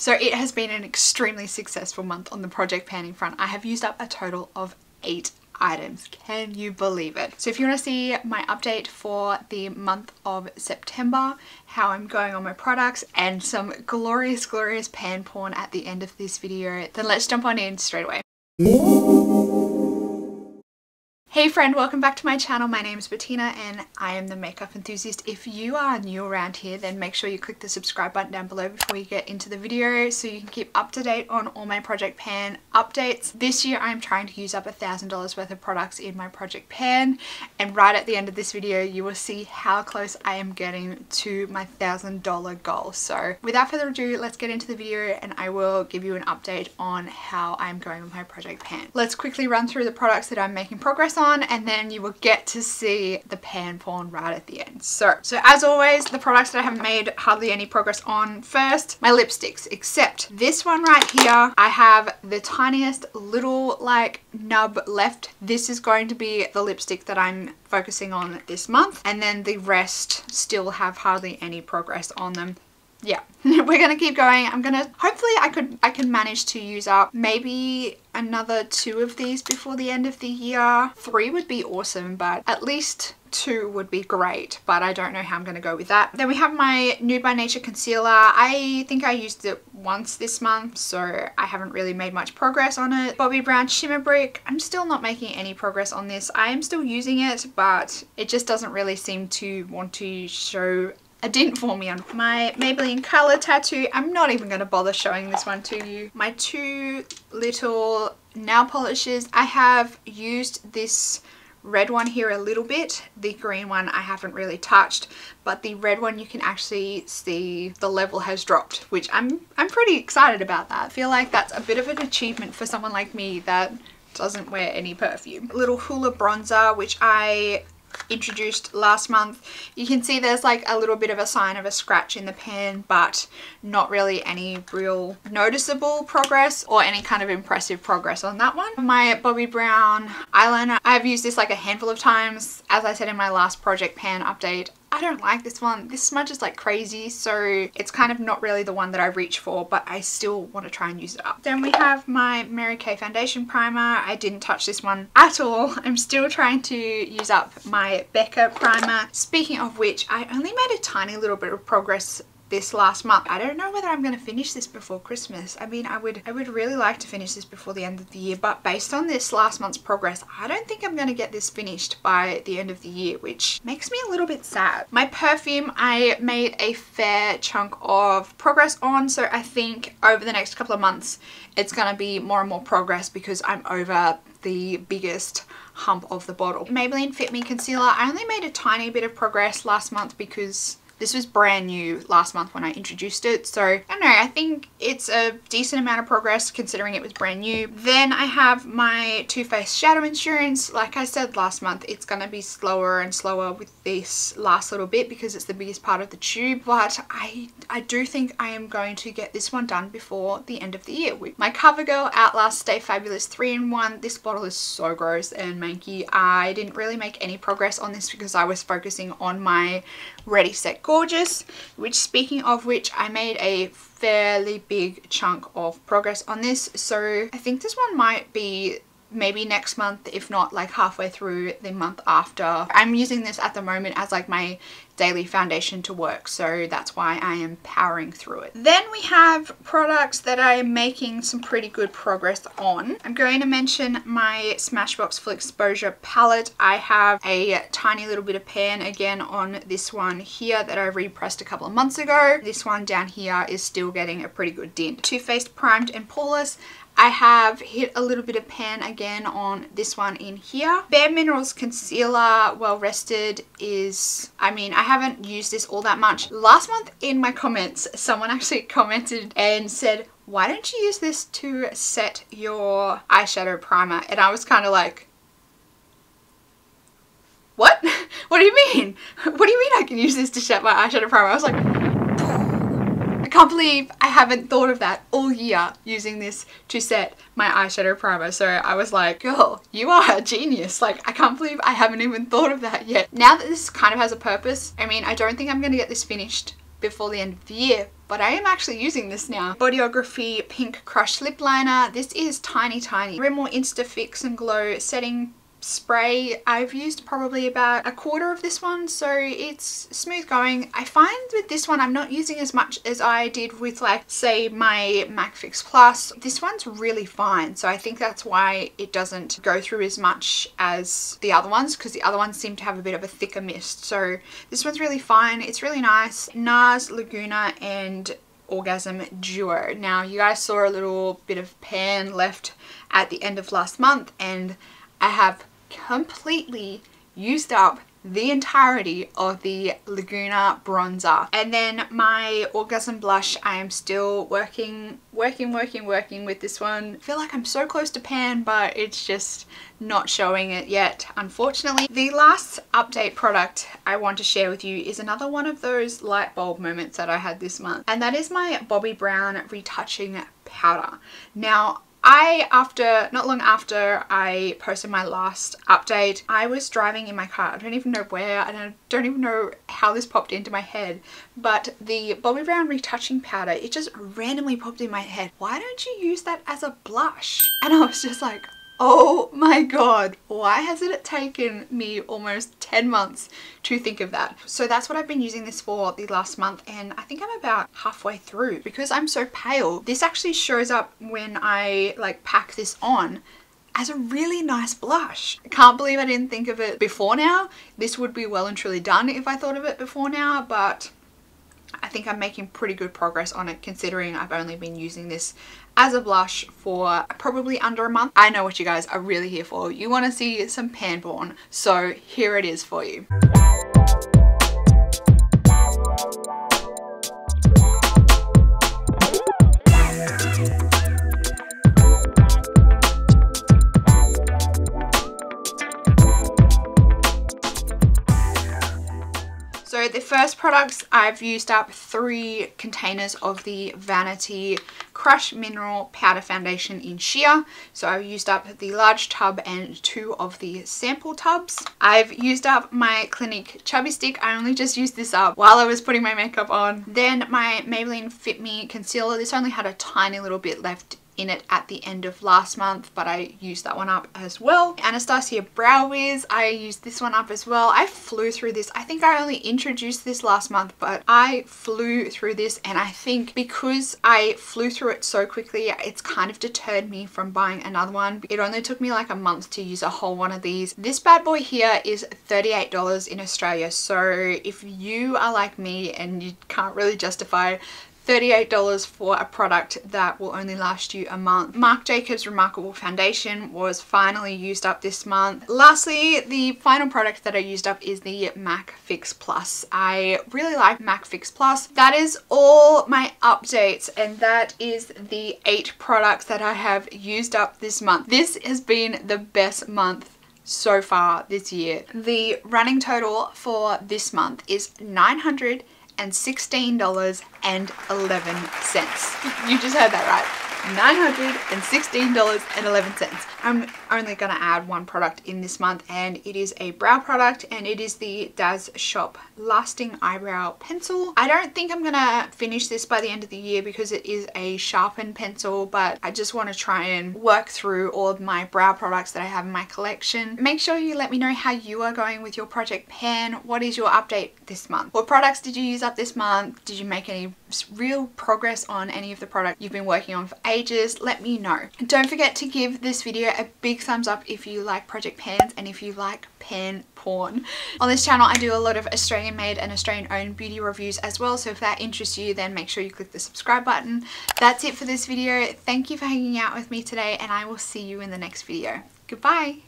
So it has been an extremely successful month on the project panning front. I have used up a total of 8 items. Can you believe it? So if you want to see my update for the month of September, how I'm going on my products, and some glorious pan porn at the end of this video, then let's jump on in straight away. Hey friend, welcome back to my channel. My name is Bettina and I am the makeup enthusiast. If you are new around here, then make sure you click the subscribe button down below before you get into the video so you can keep up to date on all my project pan updates. This year I'm trying to use up $1,000 worth of products in my project pan, and right at the end of this video you will see how close I am getting to my $1,000 goal. So without further ado, let's get into the video and I will give you an update on how I'm going with my project pan. Let's quickly run through the products that I'm making progress on, and then you will get to see the pan porn right at the end. So as always, the products that I haven't made hardly any progress on first, my lipsticks, except this one right here. I have the tiniest little like nub left. This is going to be the lipstick that I'm focusing on this month, and then the rest still have hardly any progress on them. Yeah, we're gonna keep going. Hopefully I can manage to use up maybe another 2 of these before the end of the year. 3 would be awesome, but at least 2 would be great, but I don't know how I'm gonna go with that. Then we have my Nude by Nature concealer. I think I used it once this month, so I haven't really made much progress on it. Bobbi Brown Shimmer Brick. I'm still not making any progress on this. I am still using it, but it just doesn't really seem to want to show a dint for me on my Maybelline Color Tattoo. I'm not even going to bother showing this one to you. My 2 little nail polishes. I have used this red one here a little bit. The green one I haven't really touched, but the red one you can actually see the level has dropped, which I'm pretty excited about that. I feel like that's a bit of an achievement for someone like me that doesn't wear any perfume. A little Hoola bronzer, which I introduced last month. You can see there's like a little bit of a sign of a scratch in the pan, but not really any real noticeable progress or any kind of impressive progress on that one. My Bobbi Brown eyeliner, I've used this like a handful of times. As I said in my last project pan update, I don't like this one. This smudges like crazy, so it's kind of not really the one that I reach for, but I still want to try and use it up. Then we have my Mary Kay foundation primer. I didn't touch this one at all. I'm still trying to use up my Becca primer. Speaking of which, I only made a tiny little bit of progress this last month. I don't know whether I'm going to finish this before Christmas. I mean, I would really like to finish this before the end of the year, but based on this last month's progress, I don't think I'm going to get this finished by the end of the year, which makes me a little bit sad. My perfume, I made a fair chunk of progress on, so I think over the next couple of months it's going to be more and more progress because I'm over the biggest hump of the bottle. Maybelline Fit Me Concealer, I only made a tiny bit of progress last month because this was brand new last month when I introduced it, so I don't know, I think it's a decent amount of progress considering it was brand new. Then I have my Too Faced Shadow Insurance. Like I said last month, it's going to be slower and slower with this last little bit because it's the biggest part of the tube, but I do think I am going to get this one done before the end of the year. With my CoverGirl Outlast Stay Fabulous 3-in-1, this bottle is so gross and manky. I didn't really make any progress on this because I was focusing on my Ready Set Gorgeous, which, speaking of which, I made a fairly big chunk of progress on this, so I think this one might be maybe next month, if not like halfway through the month after. I'm using this at the moment as like my daily foundation to work, so that's why I am powering through it. Then we have products that I am making some pretty good progress on. I'm going to mention my Smashbox Full Exposure palette. I have a tiny little bit of pan again on this one here that I repressed a couple of months ago. This one down here is still getting a pretty good dint. Too Faced Primed and Poreless. I have hit a little bit of pan again on this one in here. BareMinerals Concealer Well Rested is, I mean, I haven't used this all that much. Last month in my comments, someone actually commented and said, why don't you use this to set your eyeshadow primer? And I was kind of like, what? What do you mean? What do you mean I can use this to set my eyeshadow primer? I was like, I can't believe I haven't thought of that all year, using this to set my eyeshadow primer. So I was like, girl, you are a genius. Like, I can't believe I haven't even thought of that yet. Now that this kind of has a purpose, I mean, I don't think I'm going to get this finished before the end of the year, but I am actually using this now. Bodyography Pink Crush Lip Liner. This is tiny. Rimmel Insta Fix and Glow Setting Spray. I've used probably about a quarter of this one, so it's smooth going. I find with this one I'm not using as much as I did with, like, say my MAC Fix Plus. This one's really fine, so I think that's why it doesn't go through as much as the other ones, because the other ones seem to have a bit of a thicker mist. So this one's really fine. It's really nice. Nars, Laguna and Orgasm Duo. Now you guys saw a little bit of pan left at the end of last month, and I have completely used up the entirety of the Laguna bronzer. And then my Orgasm blush, I am still working with this one. I feel like I'm so close to pan, but it's just not showing it yet, unfortunately. The last update product I want to share with you is another one of those light bulb moments that I had this month, and that is my Bobbi Brown Retouching powder. Now, not long after I posted my last update, I was driving in my car. I don't even know where, and I don't even know how this popped into my head, but the Bobbi Brown Retouching powder, it just randomly popped in my head. Why don't you use that as a blush? And I was just like, oh my god, why has it taken me almost 10 months to think of that? So that's what I've been using this for the last month, and I think I'm about halfway through. Because I'm so pale, this actually shows up when I like pack this on as a really nice blush. I can't believe I didn't think of it before now. This would be well and truly done if I thought of it before now, but I think I'm making pretty good progress on it, considering I've only been using this as a blush for probably under a month. I know what you guys are really here for. You want to see some pan porn, so here it is for you. So the first products, I've used up 3 containers of the VaniT Crush Mineral Powder Foundation in Sheer. So I've used up the large tub and 2 of the sample tubs. I've used up my Clinque Chubby Stick. I only just used this up while I was putting my makeup on. Then my Maybelline Fit Me Concealer. This only had a tiny little bit left in it at the end of last month, but I used that one up as well. Anastasia Brow Wiz, I used this one up as well. I flew through this. I think I only introduced this last month, but I flew through this, and I think because I flew through it so quickly, it's kind of deterred me from buying another one. It only took me like a month to use a whole one of these. This bad boy here is $38 in Australia, so if you are like me and you can't really justify $38 for a product that will only last you a month. Marc Jacobs Remarkable Foundation was finally used up this month. Lastly, the final product that I used up is the MAC Fix Plus. I really like MAC Fix Plus. That is all my updates, and that is the 8 products that I have used up this month. This has been the best month so far this year. The running total for this month is $916.11. You just heard that right. $916.11. I'm only gonna add one product in this month, and it is a brow product, and it is the Daz Shop Lasting Eyebrow Pencil. I don't think I'm gonna finish this by the end of the year because it is a sharpened pencil, but I just want to try and work through all of my brow products that I have in my collection. Make sure you let me know how you are going with your project pan. What is your update this month? What products did you use up this month? Did you make any real progress on any of the products you've been working on for ages? Let me know. Don't forget to give this video a big thumbs up if you like project pans and if you like pan porn. On this channel I do a lot of Australian made and Australian owned beauty reviews as well, so if that interests you then make sure you click the subscribe button. That's it for this video. Thank you for hanging out with me today, and I will see you in the next video. Goodbye.